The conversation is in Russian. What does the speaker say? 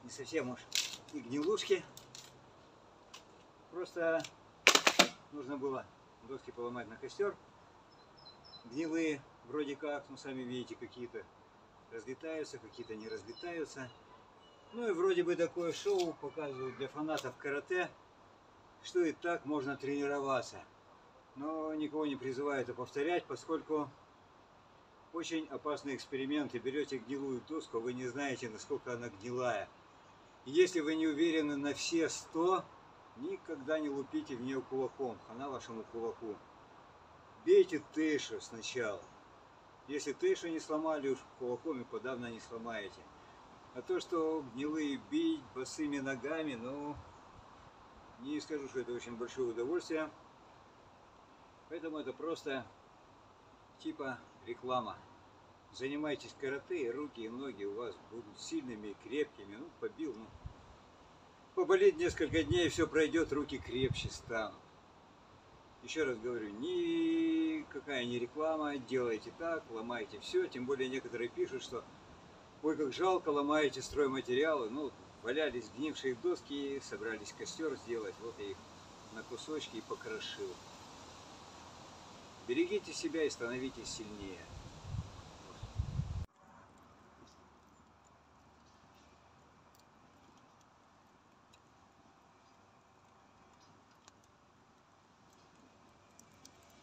Не совсем уж и гнилушки. Просто нужно было доски поломать на костер. Гнилые вроде как, ну сами видите, какие-то разлетаются, какие-то не разлетаются. Ну и вроде бы такое шоу показывают для фанатов карате, что и так можно тренироваться. Но никого не призываю это повторять, поскольку очень опасные эксперименты. Берете гнилую доску, вы не знаете, насколько она гнилая. И если вы не уверены на все 100, никогда не лупите в нее кулаком, хана вашему кулаку. Бейте тышу сначала. Если тышу не сломали, уж кулаком и подавно не сломаете. А то, что гнилые бить босыми ногами, ну, не скажу, что это очень большое удовольствие. Поэтому это просто типа реклама. Занимайтесь карате, и руки и ноги у вас будут сильными и крепкими. Ну, побил, ну, поболит несколько дней, все пройдет, руки крепче станут. Еще раз говорю, никакая не реклама, делайте так, ломайте все. Тем более некоторые пишут, что ой, как жалко, ломаете стройматериалы. Ну, валялись гнившие доски, собрались костер сделать, вот я их на кусочки и покрошил. Берегите себя и становитесь сильнее.